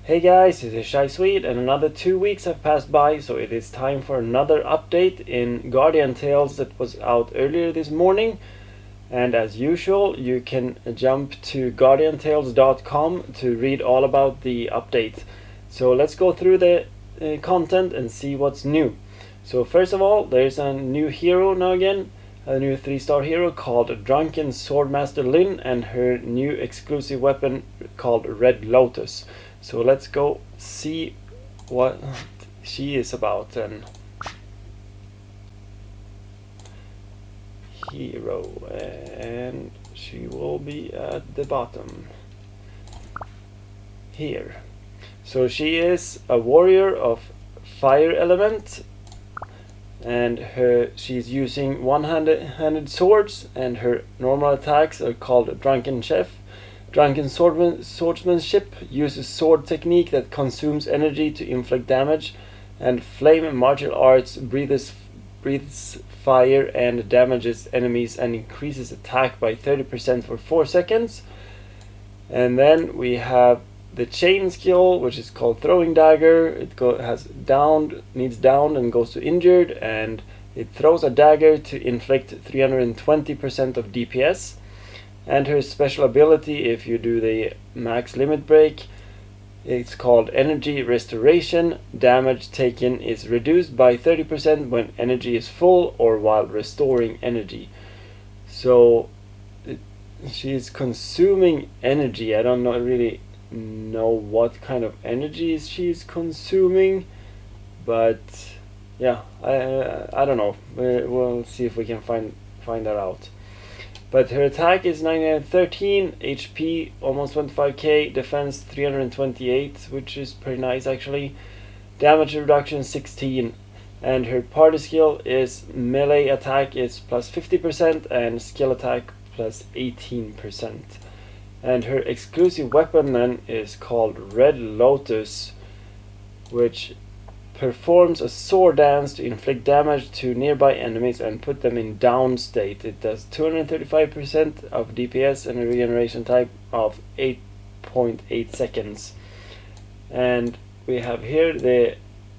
Hey guys, this is Shy Sweet, and another 2 weeks have passed by, so it is time for another update in Guardian Tales that was out earlier this morning. And as usual, you can jump to guardiantales.com to read all about the update. So let's go through the content and see what's new. So first of all, there's a new hero now again, a new 3-star hero called Drunken Swordmaster Lyn, and her new exclusive weapon called Red Lotus. So let's go see what she is about. And hero, and she will be at the bottom here. So she is a warrior of fire element, and she's using one-handed swords, and her normal attacks are called Drunken Chef. Drunken Swordsmanship uses sword technique that consumes energy to inflict damage, and Flame Martial Arts breathes fire and damages enemies and increases attack by 30% for 4 seconds. And then we have the chain skill, which is called Throwing Dagger. It needs downed and goes to injured, and it throws a dagger to inflict 320% of DPS. And her special ability, if you do the max limit break, it's called Energy Restoration. Damage taken is reduced by 30% when energy is full or while restoring energy. So she's consuming energy. I don't really know what kind of energy she's consuming, but yeah, I don't know. We'll see if we can find that out. But her attack is 913, HP almost 25k, defense 328, which is pretty nice actually. Damage reduction 16, and her party skill is melee attack is plus 50% and skill attack plus 18%. And her exclusive weapon then is called Red Lotus, which performs a sword dance to inflict damage to nearby enemies and put them in down state. It does 235% of DPS and a regeneration type of 8.8 seconds. And we have here the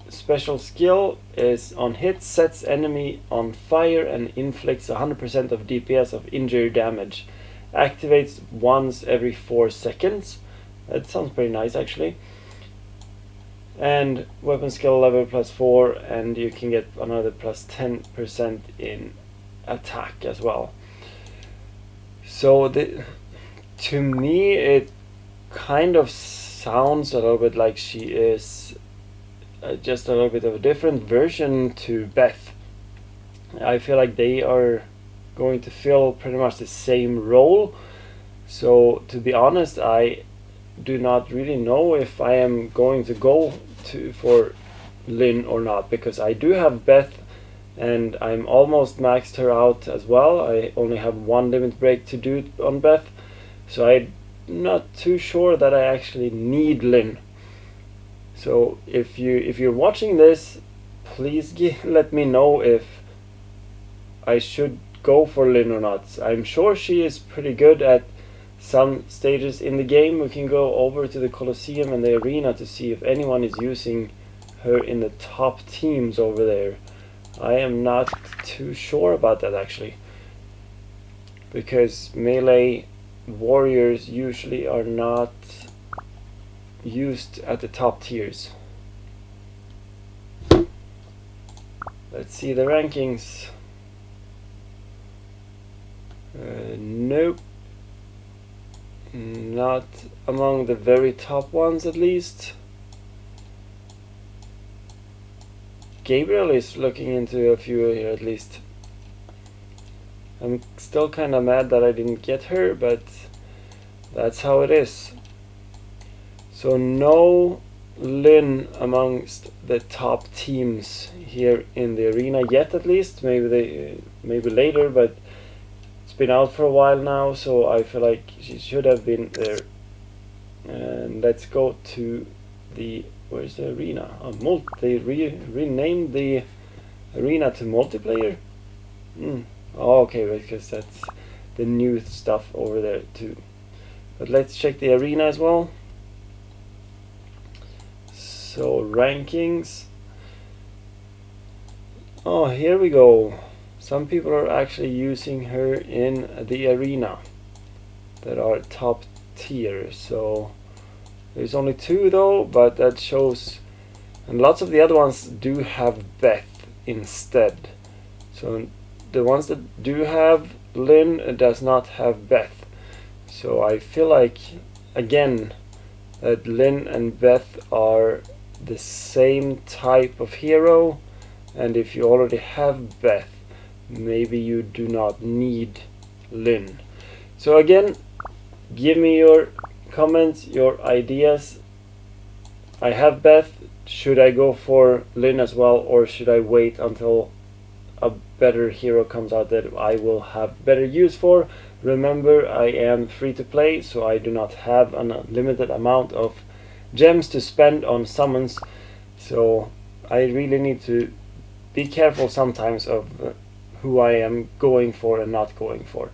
special skill is on hit sets enemy on fire and inflicts 100% of DPS of injury damage. Activates once every 4 seconds. That sounds pretty nice actually. And weapon skill level plus 4, and you can get another plus 10% in attack as well. So to me it kind of sounds a little bit like she is just a little bit of a different version to Beth. I feel like they are going to fill pretty much the same role. So to be honest, I do not really know if I am going to go for Lyn or not, because I do have Beth and I'm almost maxed her out as well. I only have 1 limit break to do on Beth, so I'm not too sure that I actually need Lyn. So if you're watching this, please let me know if I should go for Lyn or not. I'm sure she is pretty good at some stages in the game. We can go over to the Colosseum and the arena to see if anyone is using her in the top teams over there. I am not too sure about that actually, because melee warriors usually are not used at the top tiers. Let's see the rankings. Nope. Not among the very top ones at least. Gabriel is looking into a few here at least. I'm still kind of mad that I didn't get her, but that's how it is. So no Lyn amongst the top teams here in the arena yet, at least. Maybe later, but been out for a while now, so I feel like she should have been there. And let's go to the, where's the arena? They renamed the arena to multiplayer. Oh, okay, because that's the new stuff over there too. But let's check the arena as well. So rankings. Oh, here we go. Some people are actually using her in the arena that are top tier. So there's only 2 though, but that shows, and lots of the other ones do have Beth instead. So the ones that do have Lynn does not have Beth. So I feel like, again, that Lynn and Beth are the same type of hero, and if you already have Beth, maybe you do not need Lynn. So again, give me your comments, your ideas. I have Beth. Should I go for Lynn as well, or should I wait until a better hero comes out that I will have better use for? Remember, I am free to play, so I do not have an unlimited amount of gems to spend on summons, so I really need to be careful sometimes of who I am going for and not going for.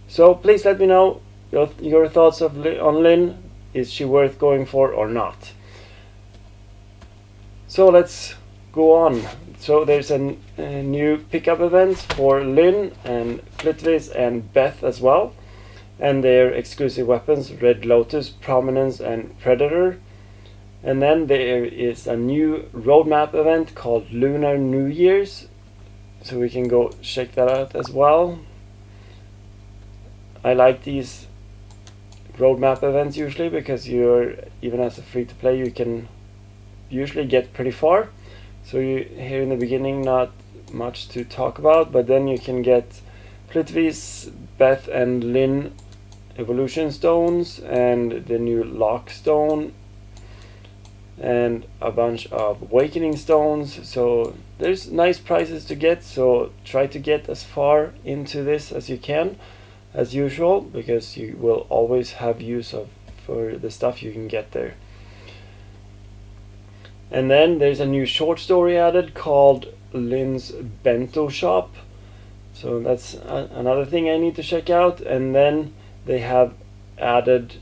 So please let me know your thoughts on Lynn. Is she worth going for or not? So let's go on. So there's a new pickup event for Lynn and Clitvis and Beth as well, and their exclusive weapons: Red Lotus, Prominence, and Predator. And then there is a new roadmap event called Lunar New Year's, so we can go check that out as well. I like these roadmap events usually because you're, even as a free to play, you can usually get pretty far. So you, here in the beginning, not much to talk about, but then you can get Clitvis, Beth, and Lynn evolution stones, and the new lock stone, and a bunch of awakening stones. So there's nice prizes to get, so try to get as far into this as you can, as usual, because you will always have use of for the stuff you can get there. And then there's a new short story added called Lynn's Bento Shop, so that's another thing I need to check out. And then they have added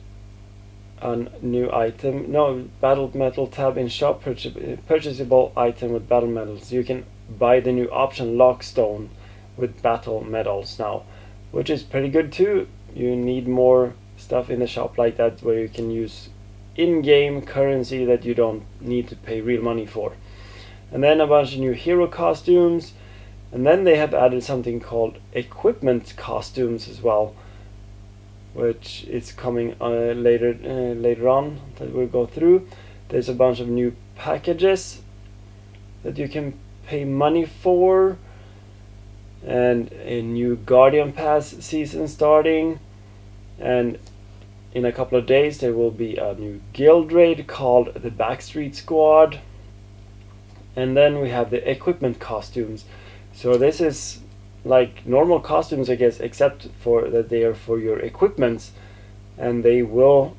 a new item, battle metal tab in shop, purchasable item with battle medals. You can buy the new option Lockstone with battle medals now, which is pretty good too. You need more stuff in the shop like that, where you can use in-game currency that you don't need to pay real money for. And then a bunch of new hero costumes, and then they have added something called equipment costumes as well, which is coming later on that we'll go through. There's a bunch of new packages that you can pay money for, and a new Guardian Pass season starting, and in a couple of days there will be a new guild raid called the Backstreet Squad. And then we have the equipment costumes. So this is like normal costumes, I guess, except for that they are for your equipments, and they will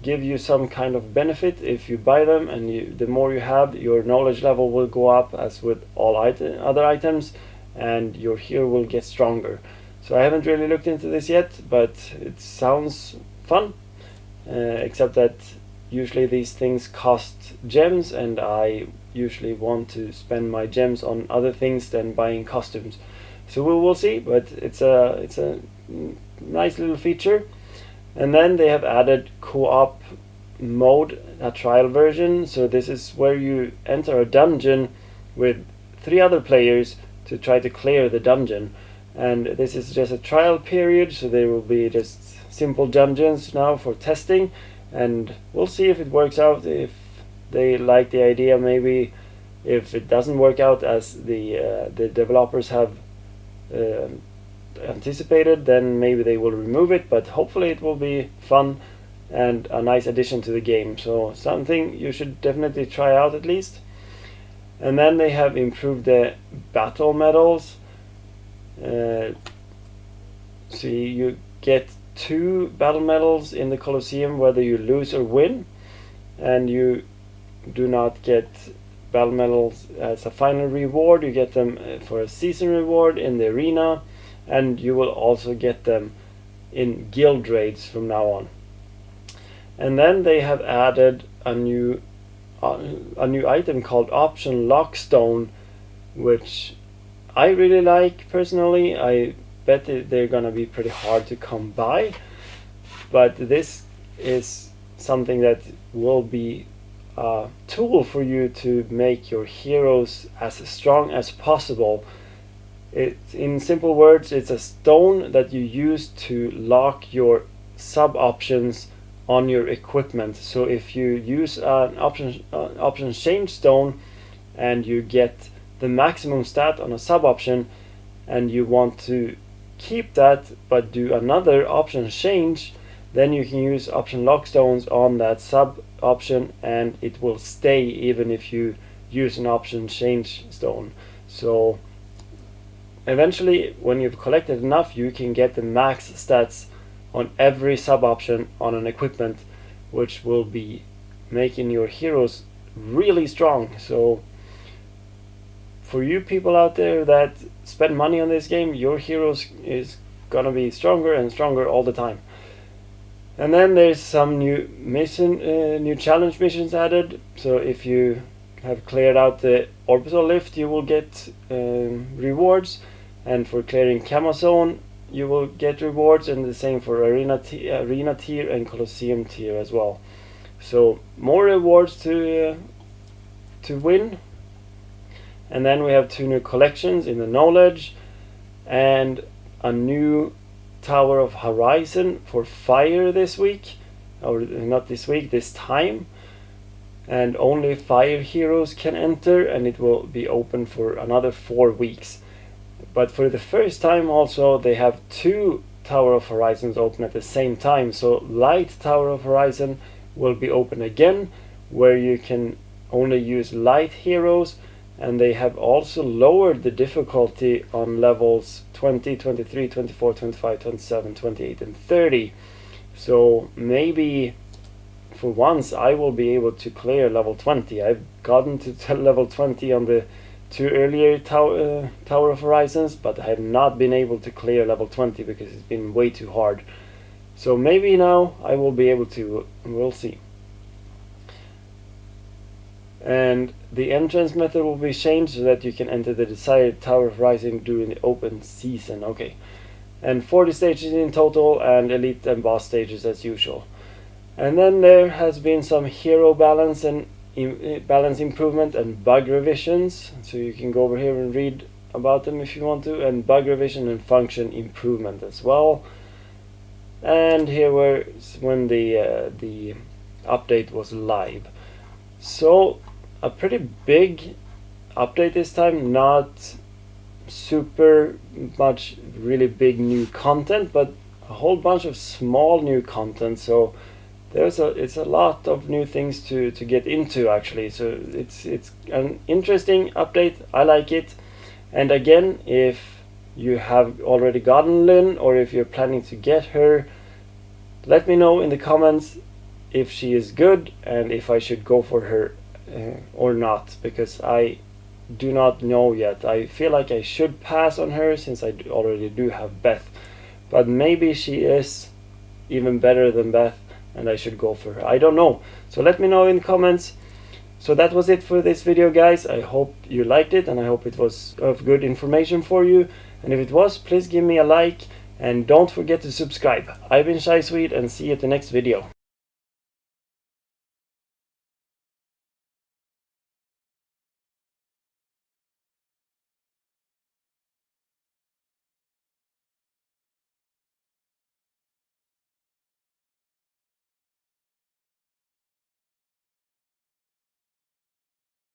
give you some kind of benefit if you buy them, and the more you have, your knowledge level will go up, as with all other items, and your hero will get stronger. So I haven't really looked into this yet, but it sounds fun, except that usually these things cost gems, and I usually want to spend my gems on other things than buying costumes. So we will see, but it's a nice little feature. And then they have added co-op mode, a trial version. So this is where you enter a dungeon with 3 other players to try to clear the dungeon. And this is just a trial period, so there will be just simple dungeons now for testing, and we'll see if it works out, if they like the idea. Maybe if it doesn't work out as the developers have anticipated, then maybe they will remove it, but hopefully it will be fun and a nice addition to the game. So something you should definitely try out at least. And then they have improved the battle medals. So you get 2 battle medals in the Colosseum whether you lose or win, and you do not get battle medals as a final reward. You get them for a season reward in the arena, and you will also get them in guild raids from now on. And then they have added a new a new item called Option Lockstone, which I really like personally. I bet they're gonna be pretty hard to come by, but this is something that will be a tool for you to make your heroes as strong as possible. In simple words, it's a stone that you use to lock your sub options on your equipment. So if you use an option change stone and you get the maximum stat on a sub option and you want to keep that but do another option change, then you can use option lock stones on that sub option and it will stay even if you use an option change stone. So eventually, when you've collected enough, you can get the max stats on every sub option on an equipment, which will be making your heroes really strong. So for you people out there that spend money on this game, your heroes is gonna be stronger and stronger all the time. And then there's some new new challenge missions added. So if you have cleared out the orbital lift, you will get rewards, and for clearing Camo Zone you will get rewards, and the same for arena tier and Colosseum tier as well. So more rewards to win. And then we have 2 new collections in the knowledge and a new Tower of Horizon for fire this week, or not this week, this time. And only fire heroes can enter, and it will be open for another 4 weeks. But for the first time also they have 2 Tower of Horizons open at the same time. So Light Tower of Horizon will be open again, where you can only use light heroes, and they have also lowered the difficulty on levels 20, 23, 24, 25, 27, 28 and 30. So maybe for once I will be able to clear level 20. I've gotten to level 20 on the 2 earlier Tower of Horizons, but I have not been able to clear level 20 because it's been way too hard. So maybe now I will be able to, we'll see. And the entrance method will be changed so that you can enter the desired Tower of Horizon during the open season. Okay. And 40 stages in total, and elite and boss stages as usual. And then there has been some hero balance and balance improvement and bug revisions, so you can go over here and read about them if you want to, and bug revision and function improvement as well. And here was when the update was live. So a pretty big update this time, not super much really big new content, but a whole bunch of small new content. So it's a lot of new things to get into actually. So it's an interesting update. I like it. And again, if you have already gotten Lyn, or if you're planning to get her, let me know in the comments if she is good and if I should go for her or not, because I do not know yet. I feel like I should pass on her since I already do have Beth, but maybe she is even better than Beth and I should go for her. I don't know. So let me know in the comments. So that was it for this video, guys. I hope you liked it and I hope it was of good information for you. And if it was, please give me a like and don't forget to subscribe. I've been Shy Swede and see you at the next video.